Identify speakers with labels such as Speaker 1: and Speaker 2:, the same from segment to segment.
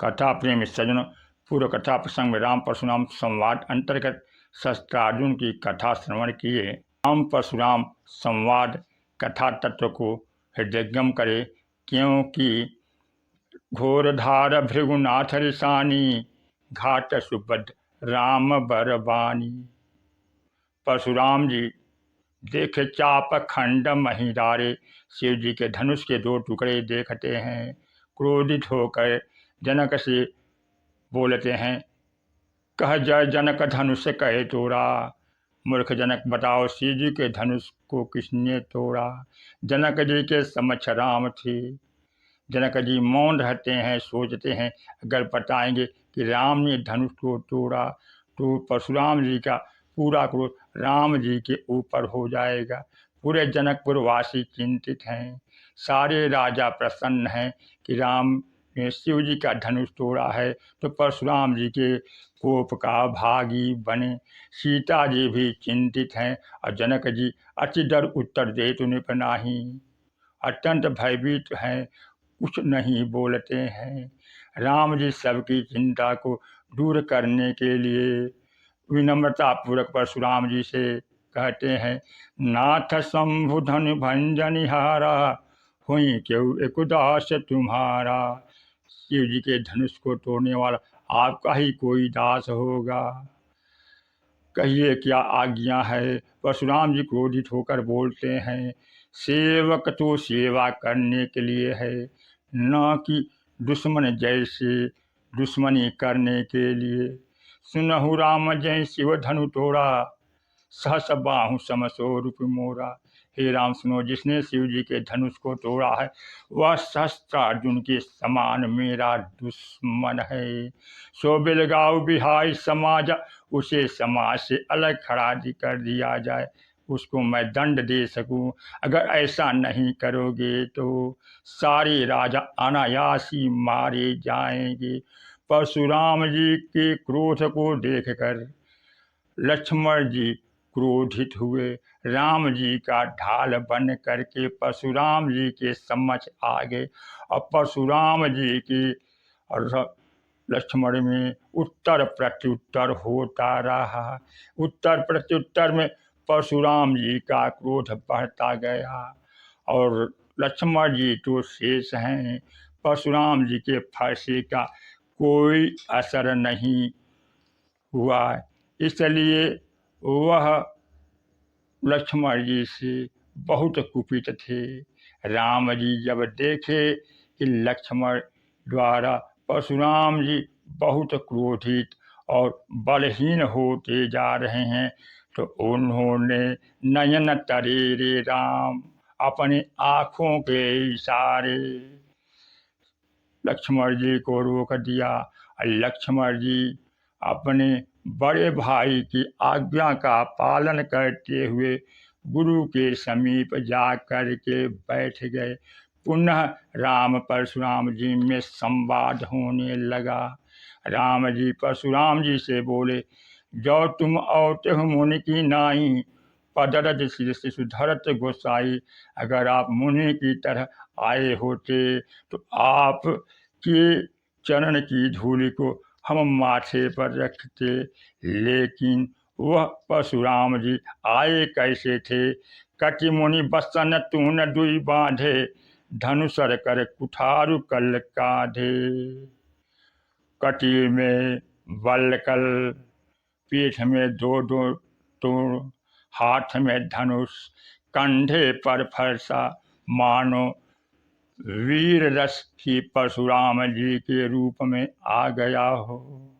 Speaker 1: कथा प्रेम सज्जनों, पूर्व कथा प्रसंग में राम परशुराम संवाद अंतर्गत शस्त्रार्जुन की कथा श्रवण किए। राम परशुराम संवाद कथा तत्व को हृदयंगम करे, क्योंकि घोरधार भृगुनाथ रिसानी घाट सुभद्र राम बरबानी। परशुराम जी देखे चाप खंड महिदारे, शिव जी के धनुष के दो टुकड़े देखते हैं। क्रोधित होकर जनक से बोलते हैं, कह जय जनक धनुष कहे तोड़ा। मूर्ख जनक बताओ, शिव जी के धनुष को किसने तोड़ा। जनक जी के समक्ष राम थे। जनक जी मौन रहते हैं, सोचते हैं अगर बताएंगे कि राम ने धनुष को तोड़ा तो परशुराम जी का पूरा क्रोध राम जी के ऊपर हो जाएगा। पूरे जनकपुर वासी चिंतित हैं। सारे राजा प्रसन्न हैं कि राम ने शिव जी का धनुष तोड़ा है तो परशुराम जी के कोप का भागी बने। सीता जी भी चिंतित हैं और जनक जी अति डर उत्तर दे तो नहीं, अत्यंत भयभीत हैं, कुछ नहीं बोलते हैं। राम जी सबकी चिंता को दूर करने के लिए विनम्रता पूर्वक परशुराम जी से कहते हैं, नाथ शंभु धनु भंजनिहारा, हुई क्यों एक उदास तुम्हारा। शिव जी के धनुष को तोड़ने वाला आपका ही कोई दास होगा, कहिए क्या आज्ञा है। परशुराम जी क्रोधित होकर बोलते हैं, सेवक तो सेवा करने के लिए है, न कि दुश्मन जैसे दुश्मनी करने के लिए। सुनहु राम जय शिव धनु तोड़ा, सहस बाहु समसो रूप मोरा। हे राम सुनो, जिसने शिव जी के धनुष को तोड़ा है वह शस्त्रार्जुन के समान मेरा दुश्मन है। सो बिलगाव बिहाई समाज, उसे समाज से अलग खड़ा कर दिया जाए, उसको मैं दंड दे सकूं। अगर ऐसा नहीं करोगे तो सारे राजा अनायासी मारे जाएंगे। परशुराम जी के क्रोध को देखकर लक्ष्मण जी क्रोधित हुए। राम जी का ढाल बन करके परशुराम जी के समक्ष आ गए और परशुराम जी की और लक्ष्मण में उत्तर प्रत्युत्तर होता रहा। उत्तर प्रत्युत्तर में परशुराम जी का क्रोध बढ़ता गया और लक्ष्मण जी तो शेष हैं। परशुराम जी के फरसे का कोई असर नहीं हुआ, इसलिए वह लक्ष्मण जी से बहुत कुपित थे। राम जी जब देखे कि लक्ष्मण द्वारा परशुराम जी बहुत क्रोधित और बलहीन होते जा रहे हैं तो उन्होंने नयन तरेरे राम अपने आँखों के इशारे लक्ष्मण जी को रोक दिया। लक्ष्मण जी अपने बड़े भाई की आज्ञा का पालन करते हुए गुरु के समीप जा कर के बैठ गए। पुनः राम परशुराम जी में संवाद होने लगा। राम जी परशुराम जी से बोले, जो तुम औते मुनि की नाई, पदरज शीर्ष सुधरत गोसाई। अगर आप मुनि की तरह आए होते तो आप के चरण की धूलि को हम माथे पर रखते, लेकिन वह परशुराम जी आए कैसे थे। कटि मुनि बसन तून दुई बांधे, धनुषर कर कुठारु कल काढ़े। कटि में बलकल, पीठ में दो दो तोड़, हाथ में धनुष, कंधे पर फरसा, मानो वीर रस ही परशुराम जी के रूप में आ गया हो।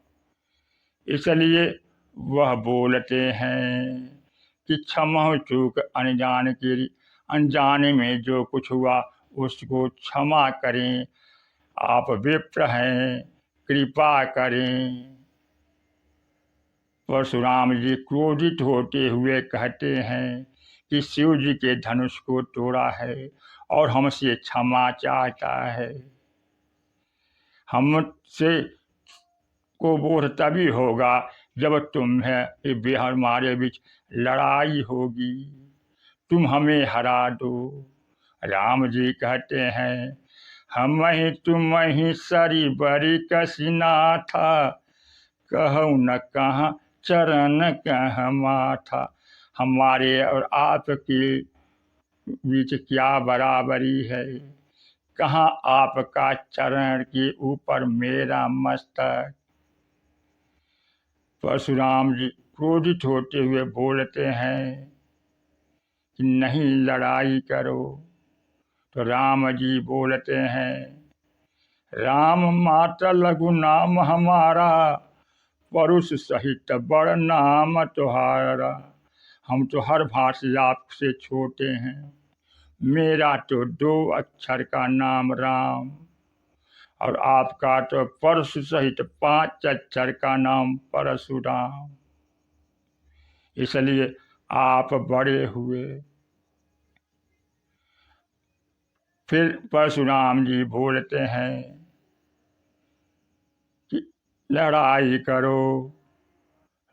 Speaker 1: इसलिए वह बोलते हैं कि क्षमा चूक अनजाने में जो कुछ हुआ उसको क्षमा करें, आप विप्र हैं, कृपा करें। परशुराम जी क्रोधित होते हुए कहते हैं कि शिव जी के धनुष को तोड़ा है और हमसे क्षमा चाहता है। हमसे को बोध तभी होगा जब तुम्हें हमारे बीच लड़ाई होगी, तुम हमें हरा दो। राम जी कहते हैं, हम ही तुम ही सरी बरी कसिना था, कहूँ न कहाँ चरण कह माथा। हमारे और आपके बीच क्या बराबरी है, कहाँ आपका चरण के ऊपर मेरा मस्तक। परशुराम जी क्रोधित होते हुए बोलते हैं कि नहीं लड़ाई करो। तो राम जी बोलते हैं, राम माता लघु नाम हमारा, परुष सहित बड़ नाम तुम्हारा। हम तो हर भांति से आपसे छोटे हैं, मेरा तो 2 अक्षर का नाम राम, और आपका तो परशु सहित 5 अक्षर का नाम परशुराम। इसलिए आप बड़े हुए। फिर परशुराम जी बोलते हैं कि लड़ाई करो।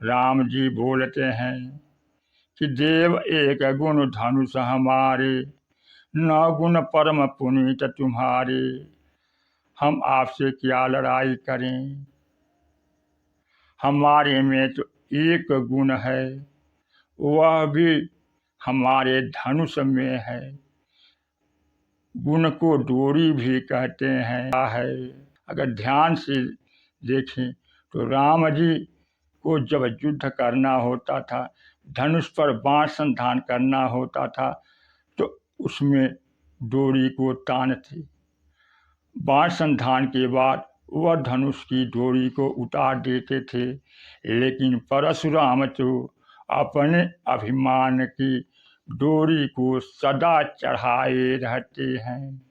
Speaker 1: राम जी बोलते हैं कि देव एक गुण धनुष हमारे, 9 गुण परम पुनीत तुम्हारे। हम आपसे क्या लड़ाई करें, हमारे में तो एक गुण है, वह भी हमारे धनुष में है। गुण को डोरी भी कहते हैं। अगर ध्यान से देखें तो राम जी को जब युद्ध करना होता था, धनुष पर बाण संधान करना होता था, तो उसमें डोरी को तानते। बाण संधान के बाद वह धनुष की डोरी को उतार देते थे। लेकिन परशुराम तो अपने अभिमान की डोरी को सदा चढ़ाए रहते हैं।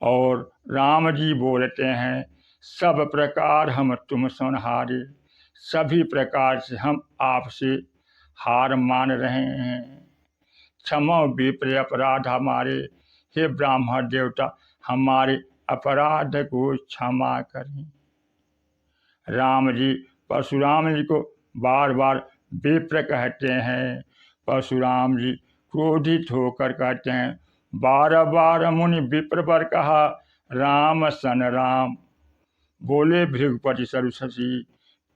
Speaker 1: और राम जी बोलते हैं, सब प्रकार हम तुम सुनहारे, सभी प्रकार से हम आपसे हार मान रहे हैं। क्षमा विप्र अपराध हमारे, हे ब्राह्मण देवता हमारे अपराध को क्षमा करें। राम जी परशुराम जी को बार बार विप्र कहते हैं। परशुराम जी क्रोधित होकर कहते हैं, बार बार मुनि विप्र पर कहा, राम सन राम। बोले भृगुपति सरस्वती,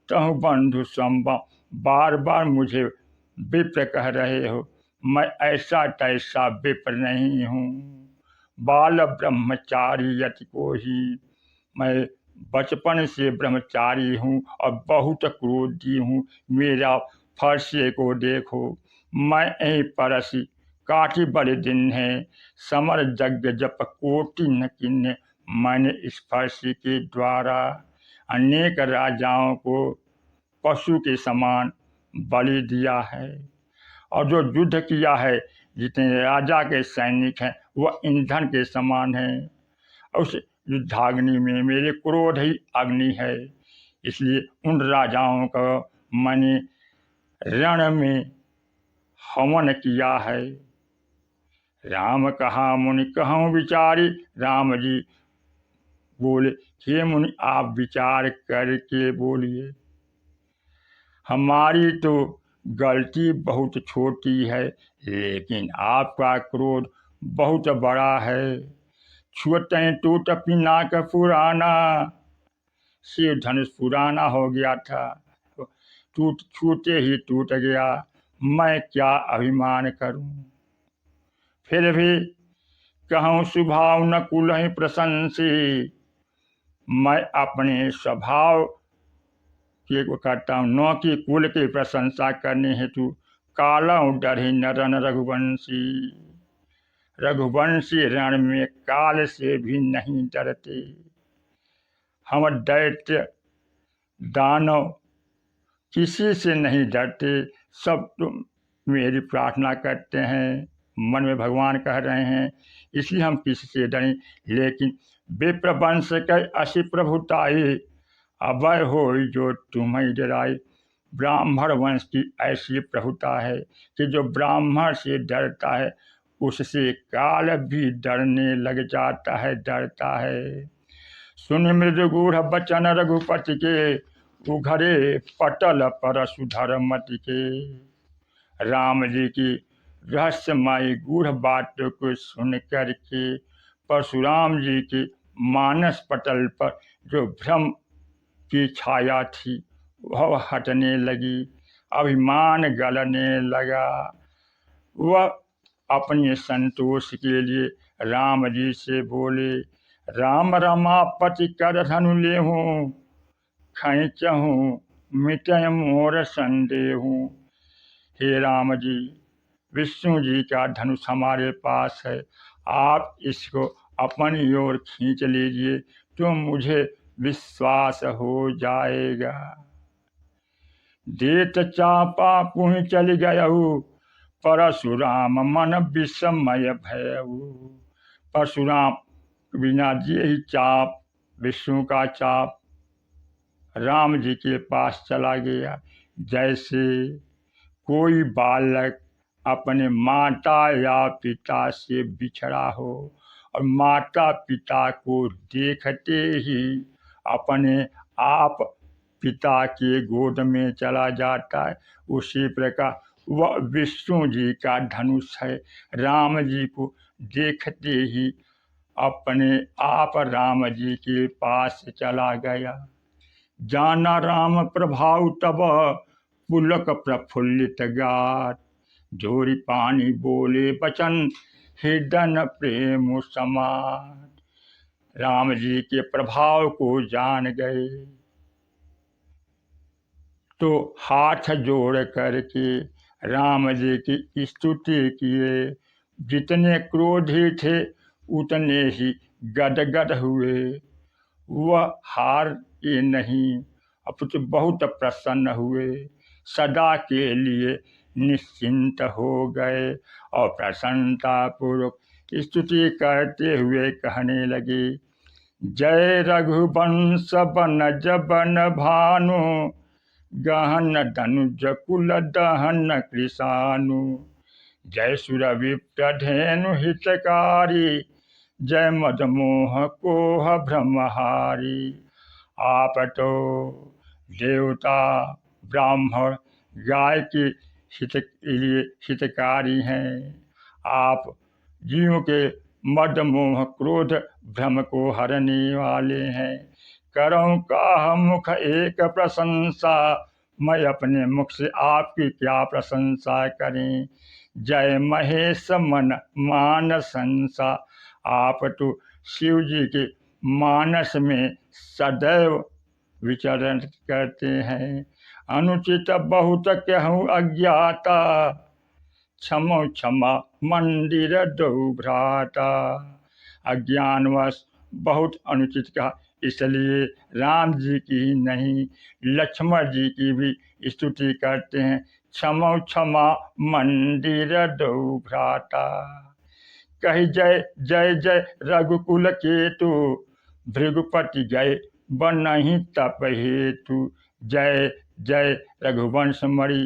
Speaker 1: तहु बंधु संभव, बार बार मुझे विप्र कह रहे हो, मैं ऐसा तैसा विप्र नहीं हूँ। बाल ब्रह्मचारी यति को ही, मैं बचपन से ब्रह्मचारी हूँ और बहुत क्रोधी हूँ। मेरा फरसे को देखो, मैं यही परसी काटी बड़े दिन है, समर यज्ञ जप कोटि न किन्ने। मैंने इस फरसी के द्वारा अनेक राजाओं को पशु के समान बलि दिया है, और जो युद्ध किया है, जितने राजा के सैनिक हैं वह ईंधन के समान हैं। उस युद्धाग्नि में मेरे क्रोध ही अग्नि है, इसलिए उन राजाओं का मैंने रण में हवन किया है। राम कहा मुनि कहूँ विचारी। राम जी बोले, हे मुनि आप विचार करके बोलिए। हमारी तो गलती बहुत छोटी है, लेकिन आपका क्रोध बहुत बड़ा है। छुअते टूट पिनाक पुराना, शिव धनुष पुराना हो गया था, छूते ही टूट गया, मैं क्या अभिमान करूं। फिर भी कहूँ स्वभाव न कुल ही प्रशंसी, मैं अपने स्वभाव के करता हूँ, न कि कुल की प्रशंसा करने हेतु काला डरे नरन रघुवंशी। रघुवंशी रण में काल से भी नहीं डरते। हम दैत्य दानव किसी से नहीं डरते, सब तुम मेरी प्रार्थना करते हैं, मन में भगवान कह रहे हैं, इसलिए हम किसी से डरें। लेकिन विप्र वंश के असी प्रभुताई, अभय हो जो तुम्हें डराई। ब्राह्मण वंश की ऐसी प्रभुता है कि जो ब्राह्मण से डरता है उससे काल भी डरने लग जाता है, डरता है। सुन मृदुगूढ़ बचन रघुपति के, उघरे पटल परशुधर मति के। राम जी की रहस्यमयी गूढ़ बातों को सुन करके परशुराम जी के मानस पटल पर जो भ्रम की छाया थी वह हटने लगी, अभिमान गलने लगा। वह अपने संतोष के लिए राम जी से बोले, राम रमापति कर धनु लेहूं, खैचहूं मिटय मोर संदेहूं। हे राम जी, विष्णु जी का धनुष हमारे पास है, आप इसको अपनी ओर खींच लीजिए तो मुझे विश्वास हो जाएगा। देत चापा पुहि चल गयऊ, परशुराम मन विस्मय भयऊ। परशुराम बिना दिए ही चाप, विष्णु का चाप राम जी के पास चला गया, जैसे कोई बालक अपने माता या पिता से बिछड़ा हो और माता पिता को देखते ही अपने आप पिता के गोद में चला जाता है, उसी प्रकार वह विष्णु जी का धनुष है। राम जी को देखते ही अपने आप राम जी के पास चला गया। जाना राम प्रभाव तब पुलक प्रफुल्लित गात, जोरी पानी बोले बचन हृदय प्रेम समात। राम जी के प्रभाव को जान गए तो हाथ जोड़ करके राम जी की स्तुति किए। जितने क्रोधी थे उतने ही गदगद हुए, वह हार ये नहीं अपितु बहुत प्रसन्न हुए, सदा के लिए निश्चिंत हो गए और प्रसन्नता पूर्वक स्तुति करते हुए कहने लगे, जय रघुवंश बनज बन भानु, गहन धनुज कुल दहन कृषानु। जय सुर विप्रधेनु हितकारी, जय मदमोह कोह ब्रह्महारी। आप तो देवता ब्राह्मण गाय के लिए हितकारी हैं, आप जीवों के मद मोह क्रोध भ्रम को हरने वाले हैं। करऊं काह मुख एक प्रशंसा, मैं अपने मुख से आपकी क्या प्रशंसा करें। जय महेश मन मानस संसा, आप तो शिव जी के मानस में सदैव विचरण करते हैं। अनुचित बहुत कहूँ अज्ञाता, क्षमो क्षमा मंदिर दो भ्राता। अज्ञानवश बहुत अनुचित कहा, इसलिए राम जी की ही नहीं लक्ष्मण जी की भी स्तुति करते हैं। क्षमो क्षमा मंदिर दो भ्राता। कही जय जय जय रघुकुल केतु, भृगुपति जय बनहि तप हेतु। जय जय रघुवंश मणि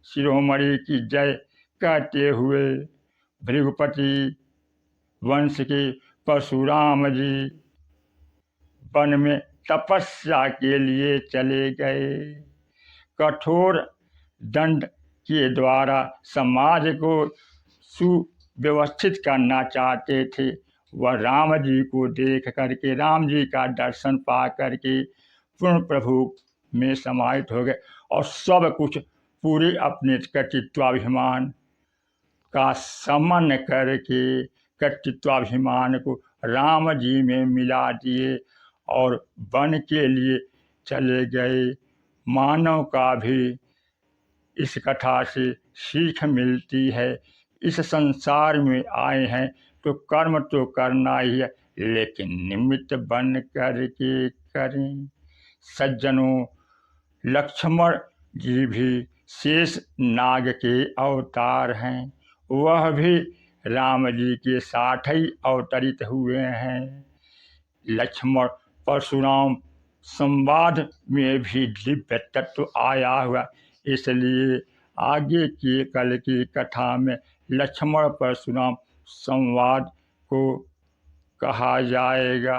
Speaker 1: शिरोमणि की जय कहते हुए भृगुपति वंश के परशुराम जी वन में तपस्या के लिए चले गए। कठोर दंड के द्वारा समाज को सुव्यवस्थित करना चाहते थे। वह राम जी को देख करके, राम जी का दर्शन पा करके पूर्ण प्रभु में समाहित हो गए और सब कुछ पूरे अपने कर्तृत्वाभिमान का समन करके कर्तृत्वाभिमान को राम जी में मिला दिए और वन के लिए चले गए। मानव का भी इस कथा से सीख मिलती है। इस संसार में आए हैं तो कर्म तो करना ही है, लेकिन निमित्त बन करके करें। सज्जनों, लक्ष्मण जी भी शेष नाग के अवतार हैं, वह भी राम जी के साथ ही अवतरित हुए हैं। लक्ष्मण परशुराम संवाद में भी दिव्य तत्व आया हुआ, इसलिए आगे की कल की कथा में लक्ष्मण परशुराम संवाद को कहा जाएगा।